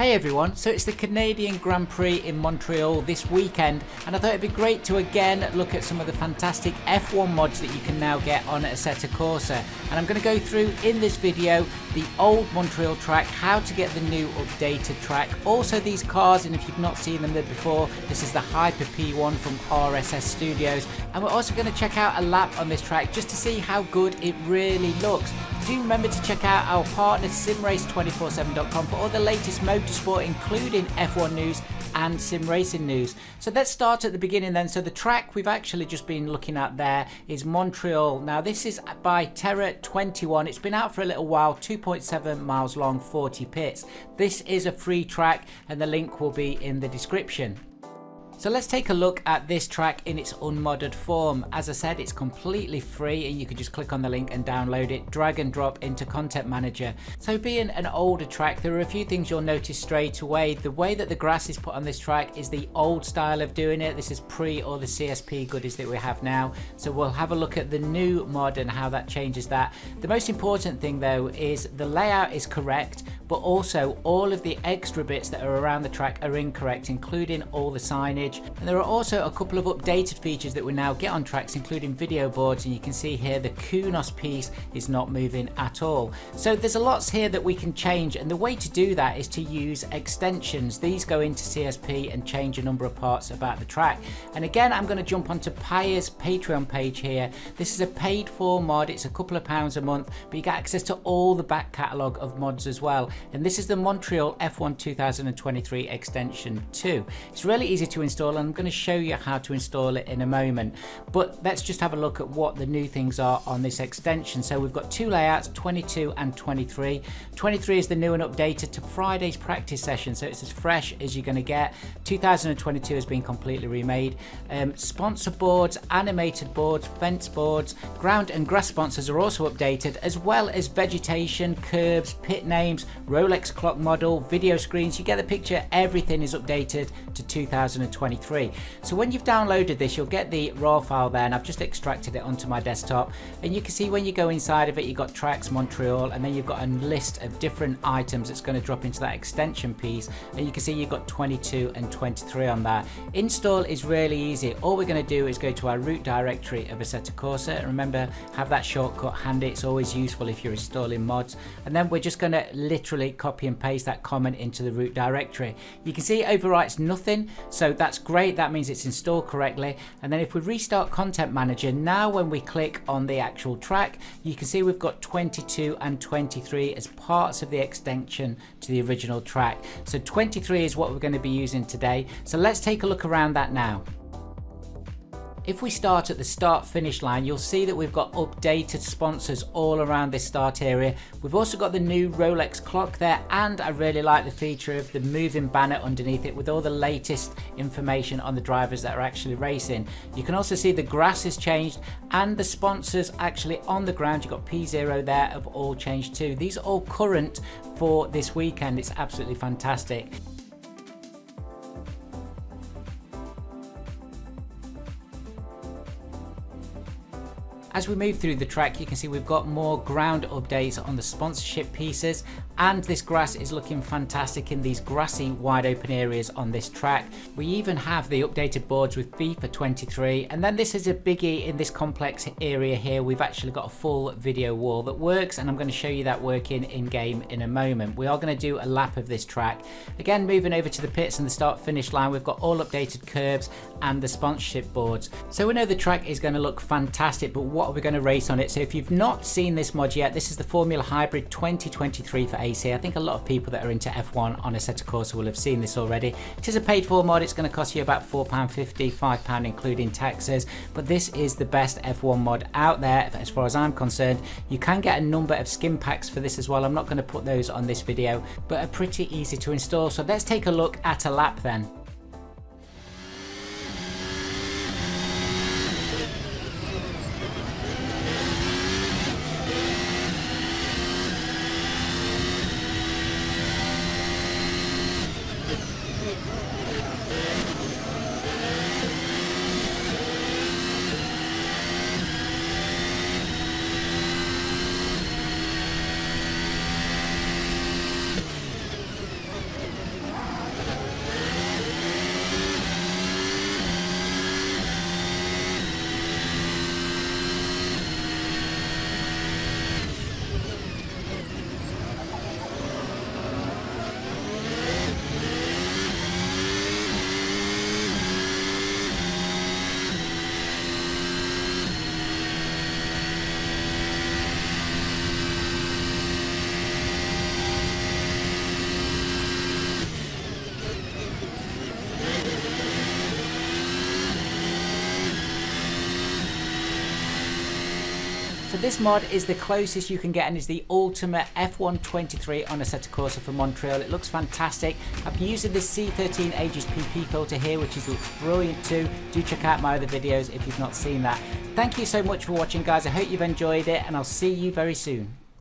Hey everyone, so it's the Canadian Grand Prix in Montreal this weekend, and I thought it'd be great to again look at some of the fantastic F1 mods that you can now get on Assetto Corsa. And I'm going to go through in this video the old Montreal track, how to get the new updated track, also these cars, and if you've not seen them there before, this is the Hyper P1 from RSS Studios, and we're also going to check out a lap on this track just to see how good it really looks. Do remember to check out our partner simrace247.com for all the latest motorsport, including F1 news and sim racing news. So let's start at the beginning then. So the track we've actually just been looking at there is Montreal. Now this is by Terra 21. It's been out for a little while, 2.7 miles long, 40 pits. This is a free track and the link will be in the description. So let's take a look at this track in its unmodded form. As I said, it's completely free and you can just click on the link and download it, drag and drop into Content Manager. So being an older track, there are a few things you'll notice straight away. The way that the grass is put on this track is the old style of doing it. This is pre all the CSP goodies that we have now. So we'll have a look at the new mod and how that changes that. The most important thing though is the layout is correct, but also all of the extra bits that are around the track are incorrect, including all the signage. And there are also a couple of updated features that we now get on tracks, including video boards, and you can see here the Kunos piece is not moving at all. So there's a lots here that we can change, and the way to do that is to use extensions. These go into CSP and change a number of parts about the track. And again, I'm going to jump onto Pyre's Patreon page here. This is a paid for mod, it's a couple of pounds a month, but you get access to all the back catalogue of mods as well. And this is the Montreal F1 2023 extension 2. It's really easy to install, and I'm going to show you how to install it in a moment, but let's just have a look at what the new things are on this extension. So we've got two layouts, 22 and 23. 23 is the new and updated to Friday's practice session, so it's as fresh as you're going to get. 2022 has been completely remade. Sponsor boards, animated boards, fence boards, ground and grass sponsors are also updated, as well as vegetation, curbs, pit names, Rolex clock model, video screens. You get the picture. Everything is updated to 2023. So when you've downloaded this, you'll get the raw file there, and I've just extracted it onto my desktop, and you can see when you go inside of it, you've got tracks Montreal, and then you've got a list of different items that's going to drop into that extension piece, and you can see you've got 22 and 23 on that. Install is really easy. All we're going to do is go to our root directory of Assetto Corsa, and remember, have that shortcut handy. It's always useful if you're installing mods. And then we're just going to literally copy and paste that comment into the root directory. You can see it overwrites nothing, so that's great. That means it's installed correctly. And then if we restart Content Manager, now when we click on the actual track, you can see we've got 22 and 23 as parts of the extension to the original track. So 23 is what we're going to be using today. So let's take a look around that now. If we start at the start finish line, you'll see that we've got updated sponsors all around this start area. We've also got the new Rolex clock there, and I really like the feature of the moving banner underneath it with all the latest information on the drivers that are actually racing. You can also see the grass has changed, and the sponsors actually on the ground, you've got P0 there, have all changed too. These are all current for this weekend. It's absolutely fantastic. As we move through the track, you can see we've got more ground updates on the sponsorship pieces, and this grass is looking fantastic in these grassy wide open areas on this track. We even have the updated boards with FIFA 23, and then this is a biggie in this complex area here. We've actually got a full video wall that works, and I'm going to show you that working in game in a moment. We are going to do a lap of this track. Again, moving over to the pits and the start finish line, we've got all updated curbs and the sponsorship boards. So we know the track is going to look fantastic, but what are we going to race on it? So if you've not seen this mod yet, this is the Formula Hybrid 2023 for AC. I think a lot of people that are into F1 on Assetto Corsa will have seen this already. It is a paid for mod. It's going to cost you about £4.50, £5 including taxes, but this is the best F1 mod out there as far as I'm concerned. You can get a number of skin packs for this as well. I'm not going to put those on this video, but are pretty easy to install. So let's take a look at a lap then. this mod is the closest you can get and is the ultimate F123 on Assetto Corsa for Montreal. It looks fantastic. I've been using this C13 Aegis PP filter here, which looks brilliant too. Do check out my other videos if you've not seen that. Thank you so much for watching, guys. I hope you've enjoyed it, and I'll see you very soon.